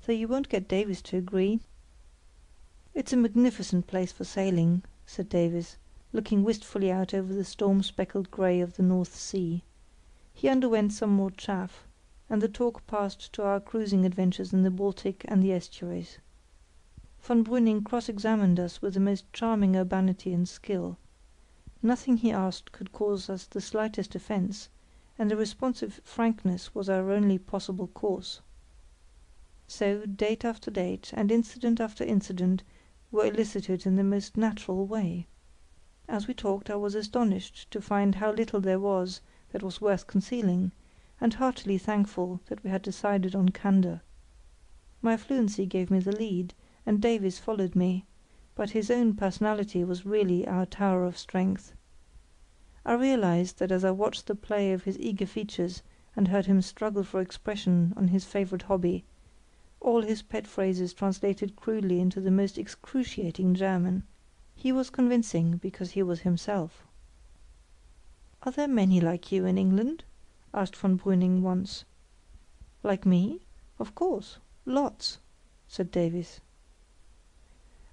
though you won't get Davies to agree." "It's a magnificent place for sailing," said Davies, looking wistfully out over the storm-speckled grey of the North Sea. He underwent some more chaff, and the talk passed to our cruising adventures in the Baltic and the estuaries. Von Brüning cross-examined us with the most charming urbanity and skill. Nothing he asked could cause us the slightest offence, and a responsive frankness was our only possible course. So date after date, and incident after incident, were elicited in the most natural way. As we talked I was astonished to find how little there was that was worth concealing, and heartily thankful that we had decided on candour. My fluency gave me the lead, and Davies followed me, but his own personality was really our tower of strength. I realised that as I watched the play of his eager features and heard him struggle for expression on his favourite hobby, all his pet phrases translated crudely into the most excruciating German. He was convincing because he was himself. "Are there many like you in England?" asked von Brüning once. "Like me? Of course. Lots," said Davies.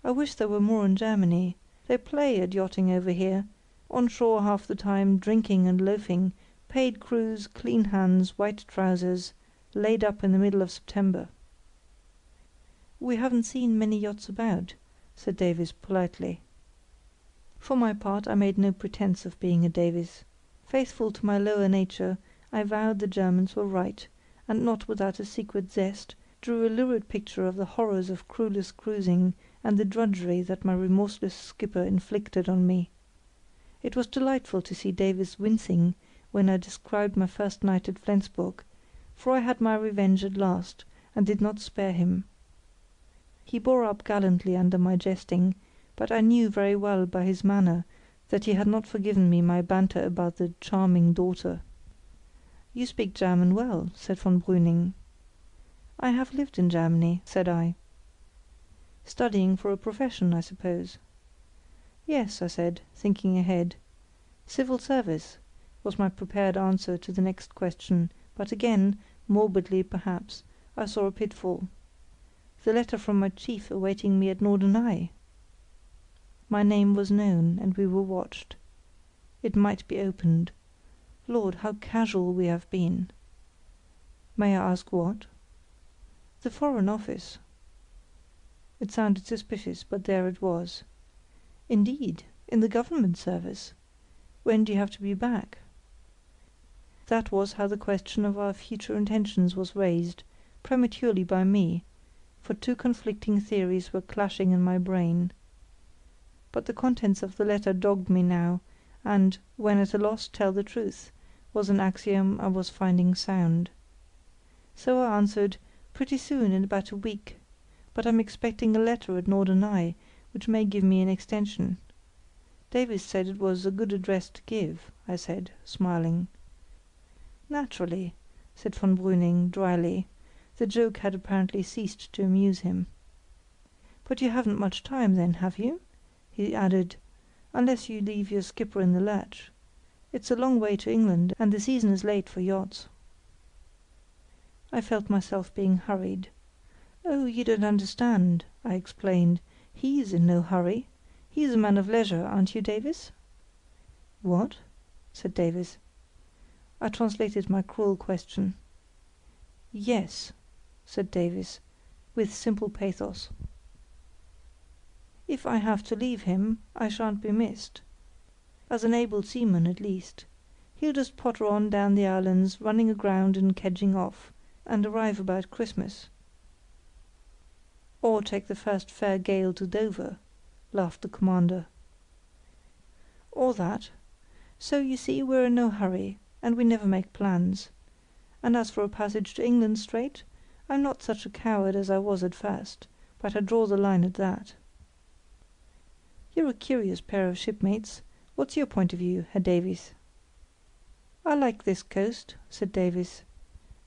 "I wish there were more in Germany. They play at yachting over here, on shore half the time, drinking and loafing, paid crews, clean hands, white trousers, laid up in the middle of September." "We haven't seen many yachts about," said Davies politely. For my part I made no pretence of being a Davies. Faithful to my lower nature, I vowed the Germans were right, and not without a secret zest drew a lurid picture of the horrors of crewless cruising and the drudgery that my remorseless skipper inflicted on me. It was delightful to see Davies wincing when I described my first night at Flensburg, for I had my revenge at last, and did not spare him. He bore up gallantly under my jesting, but I knew very well by his manner that he had not forgiven me my banter about the "charming daughter." "You speak German well," said von Brüning. "I have lived in Germany," said I. "Studying for a profession, I suppose?" "Yes," I said, thinking ahead. "Civil service," was my prepared answer to the next question, but again, morbidly perhaps, I saw a pitfall. The letter from my chief awaiting me at Norderney! My name was known, and we were watched. It might be opened. Lord, how casual we have been! "May I ask what?" "The Foreign Office." It sounded suspicious, but there it was. "Indeed, in the Government service? When do you have to be back?" That was how the question of our future intentions was raised, prematurely by me, for two conflicting theories were clashing in my brain. But the contents of the letter dogged me now, and, when at a loss tell the truth, was an axiom I was finding sound. So I answered, "Pretty soon, in about a week. But I'm expecting a letter at Norderney, which may give me an extension." "Davies said it was a good address to give," I said, smiling. "Naturally," said von Brüning, dryly. The joke had apparently ceased to amuse him. "But you haven't much time then, have you?" he added, "unless you leave your skipper in the lurch. It's a long way to England, and the season is late for yachts." I felt myself being hurried. "Oh, you don't understand," I explained. "He's in no hurry. He's a man of leisure, aren't you, Davies?" "What?" said Davies. I translated my cruel question. "Yes," said Davies, with simple pathos. "If I have to leave him, I shan't be missed. As an able seaman, at least. He'll just potter on down the islands, running aground and kedging off, and arrive about Christmas." "Or take the first fair gale to Dover," laughed the Commander. "Or that. So, you see, we're in no hurry, and we never make plans. And as for a passage to England straight, I'm not such a coward as I was at first, but I draw the line at that." "You're a curious pair of shipmates. What's your point of view, Herr Davies?" "I like this coast," said Davies,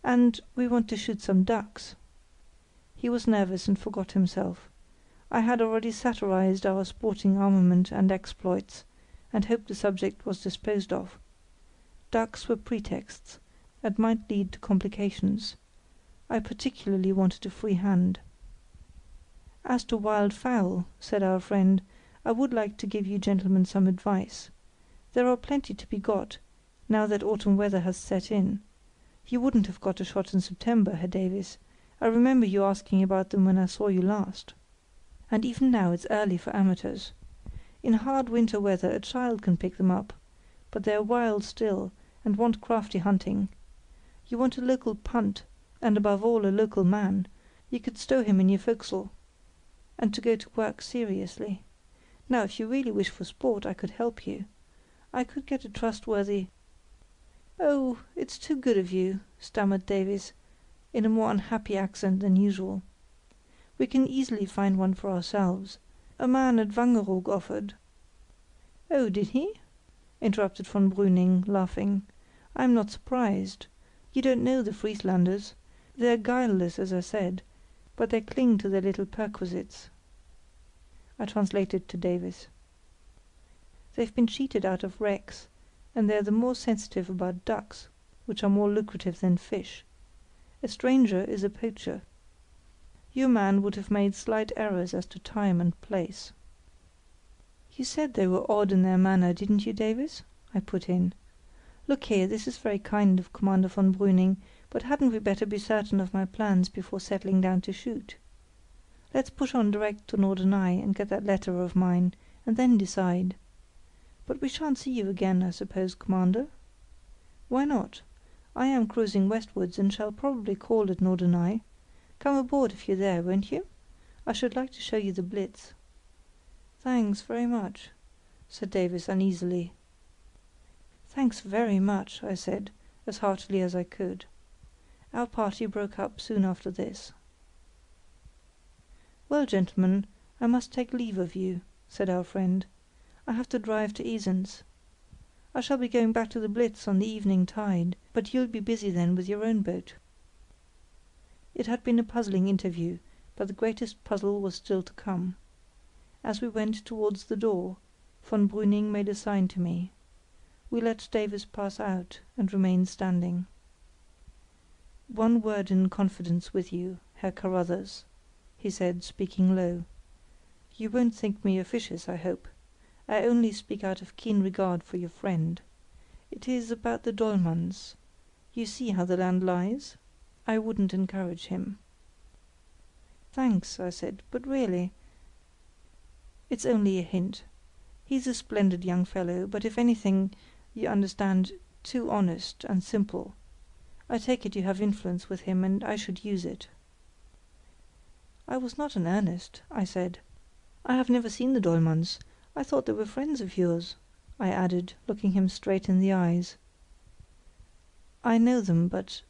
"and we want to shoot some ducks." He was nervous and forgot himself. I had already satirised our sporting armament and exploits, and hoped the subject was disposed of. Ducks were pretexts, and might lead to complications. I particularly wanted a free hand. "As to wild fowl," said our friend, "I would like to give you gentlemen some advice. There are plenty to be got, now that autumn weather has set in. You wouldn't have got a shot in September, Herr Davies; I remember you asking about them when I saw you last. And even now it's early for amateurs. In hard winter weather a child can pick them up, but they're wild still, and want crafty hunting. You want a local punt, and above all a local man; you could stow him in your forecastle, and to go to work seriously. Now if you really wish for sport I could help you. I could get a trustworthy——" "Oh, it's too good of you," stammered Davies, in a more unhappy accent than usual. "We can easily find one for ourselves. A man at Wangeroog offered——" "Oh, did he?" interrupted von Brüning, laughing. "I'm not surprised. You don't know the Frieslanders. They're guileless, as I said, but they cling to their little perquisites." I translated to Davies. "They've been cheated out of wrecks, and they're the more sensitive about ducks, which are more lucrative than fish. A stranger is a poacher. Your man would have made slight errors as to time and place." "You said they were odd in their manner, didn't you, Davies?" I put in. "Look here, this is very kind of Commander von Brüning, but hadn't we better be certain of my plans before settling down to shoot? Let's push on direct to Norderney and get that letter of mine, and then decide. But we shan't see you again, I suppose, Commander?" "Why not? I am cruising westwards, and shall probably call at Norderney. Come aboard if you're there, won't you? I should like to show you the Blitz." "Thanks very much," said Davies uneasily. "Thanks very much," I said, as heartily as I could. Our party broke up soon after this. "Well, gentlemen, I must take leave of you," said our friend. "I have to drive to Esens. I shall be going back to the Blitz on the evening tide, but you'll be busy then with your own boat." It had been a puzzling interview, but the greatest puzzle was still to come. As we went towards the door, von Brüning made a sign to me. We let Davies pass out, and remained standing. "One word in confidence with you, Herr Carruthers," he said, speaking low. "You won't think me officious, I hope. I only speak out of keen regard for your friend. It is about the Dollmanns. You see how the land lies? I wouldn't encourage him." "Thanks," I said, "but really——" "It's only a hint. He's a splendid young fellow, but if anything, you understand, too honest and simple. I take it you have influence with him, and I should use it." "I was not in earnest," I said. "I have never seen the Dollmanns. I thought they were friends of yours," I added, looking him straight in the eyes. "I know them, but——"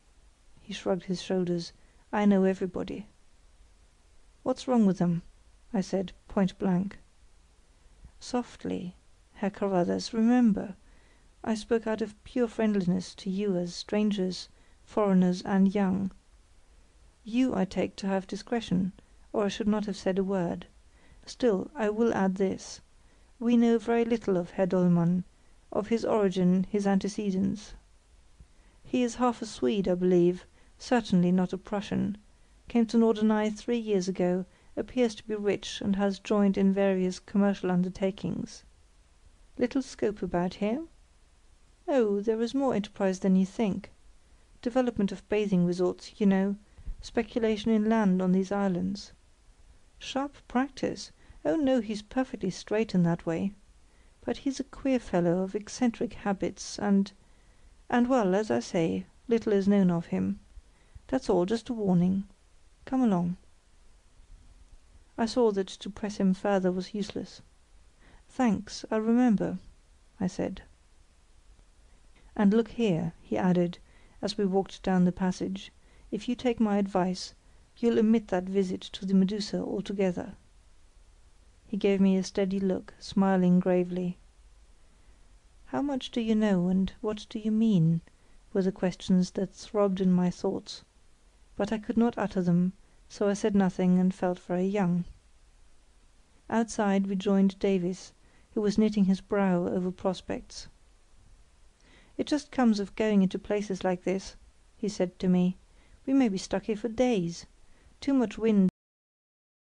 he shrugged his shoulders. "I know everybody." "What's wrong with them?" I said, point blank. "Softly, Herr Carruthers, remember, I spoke out of pure friendliness to you as strangers, foreigners, and young. You I take to have discretion, or I should not have said a word. Still, I will add this. We know very little of Herr Dollmann, of his origin, his antecedents. He is half a Swede, I believe, certainly not a Prussian, came to Norderney 3 years ago, appears to be rich, and has joined in various commercial undertakings. Little scope about here? Oh, there is more enterprise than you think. Development of bathing resorts, you know, speculation in land on these islands. Sharp practice! Oh no, he's perfectly straight in that way. But he's a queer fellow of eccentric habits, and well, as I say, little is known of him. That's all, just a warning. Come along." I saw that to press him further was useless. "Thanks, I'll remember," I said. "And look here," he added, as we walked down the passage, "if you take my advice, you'll omit that visit to the Medusa altogether." He gave me a steady look, smiling gravely. "How much do you know, and what do you mean?" were the questions that throbbed in my thoughts; but I could not utter them, so I said nothing and felt very young. Outside we joined Davies, who was knitting his brow over prospects. "It just comes of going into places like this," he said to me. We may be stuck here for days. Too much wind